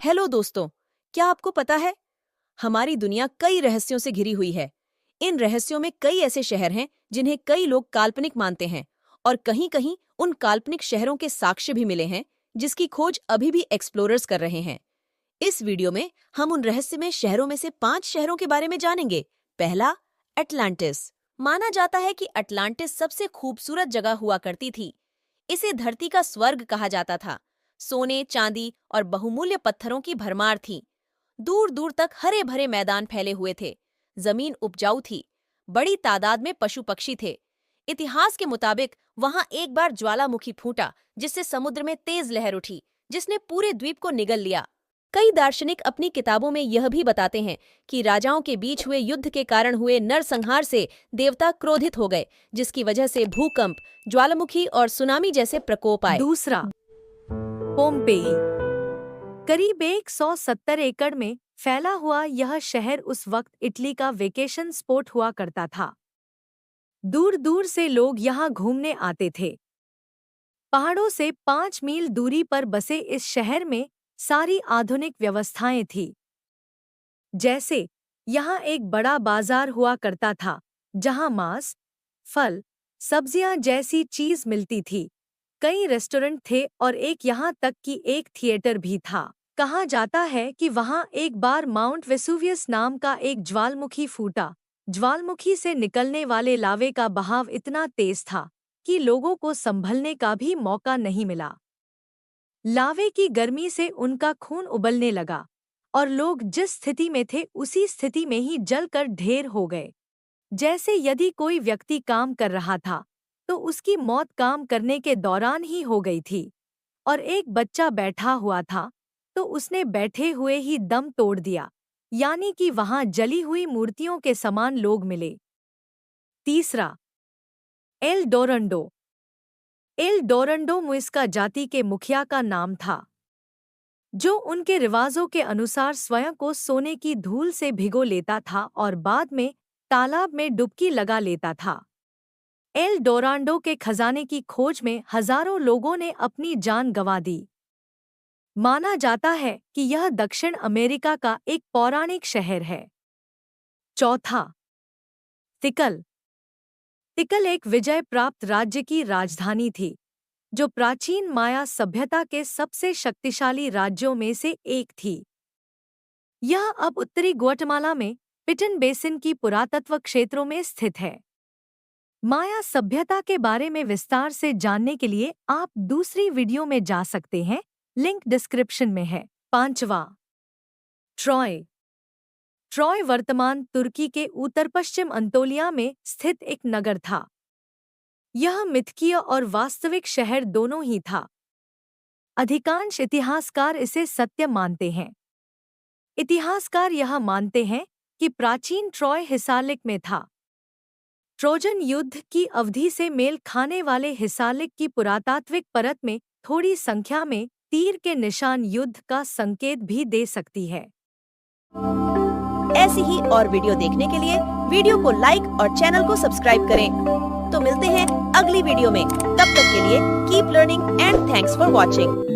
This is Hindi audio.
हेलो दोस्तों, क्या आपको पता है हमारी दुनिया कई रहस्यों से घिरी हुई है। इन रहस्यों में कई ऐसे शहर हैं जिन्हें कई लोग काल्पनिक मानते हैं और कहीं-कहीं उन काल्पनिक शहरों के साक्ष्य भी मिले हैं जिसकी खोज अभी भी एक्सप्लोरर्स कर रहे हैं। इस वीडियो में हम उन रहस्यमय शहरों में से 5 शहरों के बारे में जानेंगे। पहला, अटलांटिस। माना जाता है कि अटलांटिस सबसे खूबसूरत जगह हुआ करती थी। इसे धरती का स्वर्ग कहा जाता था। सोने, चांदी और बहुमूल्य पत्थरों की भरमार थी। दूर दूर तक हरे भरे मैदान फैले हुए थे। जमीन उपजाऊ थी। बड़ी तादाद में पशु पक्षी थे। इतिहास के मुताबिक वहां एक बार ज्वालामुखी फूटा जिससे समुद्र में तेज लहर उठी जिसने पूरे द्वीप को निगल लिया। कई दार्शनिक अपनी किताबों में यह भी बताते हैं कि राजाओं के बीच हुए युद्ध के कारण हुए नरसंहार से देवता क्रोधित हो गए, जिसकी वजह से भूकंप, ज्वालामुखी और सुनामी जैसे प्रकोप आए। दूसरा, पोम्पेई। करीब 170 एकड़ में फैला हुआ यह शहर उस वक्त इटली का वेकेशन स्पॉट हुआ करता था। दूर दूर से लोग यहाँ घूमने आते थे। पहाड़ों से 5 मील दूरी पर बसे इस शहर में सारी आधुनिक व्यवस्थाएं थी। जैसे यहाँ एक बड़ा बाजार हुआ करता था जहाँ मांस, फल, सब्जियां जैसी चीज मिलती थी। कई रेस्टोरेंट थे और एक यहाँ तक कि एक थिएटर भी था। कहा जाता है कि वहाँ एक बार माउंट वेसुवियस नाम का एक ज्वालामुखी फूटा। ज्वालामुखी से निकलने वाले लावे का बहाव इतना तेज था कि लोगों को संभलने का भी मौका नहीं मिला। लावे की गर्मी से उनका खून उबलने लगा और लोग जिस स्थिति में थे उसी स्थिति में ही जलकर ढेर हो गए। जैसे यदि कोई व्यक्ति काम कर रहा था तो उसकी मौत काम करने के दौरान ही हो गई थी, और एक बच्चा बैठा हुआ था तो उसने बैठे हुए ही दम तोड़ दिया, यानी कि वहां जली हुई मूर्तियों के समान लोग मिले। तीसरा, एल डोरंडो। एल डोरंडो मुइस्का जाति के मुखिया का नाम था, जो उनके रिवाजों के अनुसार स्वयं को सोने की धूल से भिगो लेता था और बाद में तालाब में डुबकी लगा लेता था। एल डोरांडो के खजाने की खोज में हजारों लोगों ने अपनी जान गंवा दी। माना जाता है कि यह दक्षिण अमेरिका का एक पौराणिक शहर है। चौथा, तिकल। तिकल एक विजय प्राप्त राज्य की राजधानी थी, जो प्राचीन माया सभ्यता के सबसे शक्तिशाली राज्यों में से एक थी। यह अब उत्तरी ग्वाटेमाला में पिटन बेसिन की पुरातत्व क्षेत्रों में स्थित है। माया सभ्यता के बारे में विस्तार से जानने के लिए आप दूसरी वीडियो में जा सकते हैं, लिंक डिस्क्रिप्शन में है। पांचवा, ट्रॉय। ट्रॉय वर्तमान तुर्की के उत्तर पश्चिम अंतोलिया में स्थित एक नगर था। यह मिथकीय और वास्तविक शहर दोनों ही था। अधिकांश इतिहासकार इसे सत्य मानते हैं। इतिहासकार यह मानते हैं कि प्राचीन ट्रॉय हिसालिक में था। ट्रोजन युद्ध की अवधि से मेल खाने वाले हिसालिक की पुरातात्विक परत में थोड़ी संख्या में तीर के निशान युद्ध का संकेत भी दे सकती है। ऐसी ही और वीडियो देखने के लिए वीडियो को लाइक और चैनल को सब्सक्राइब करें। तो मिलते हैं अगली वीडियो में। तब तक के लिए keep learning and thanks for watching.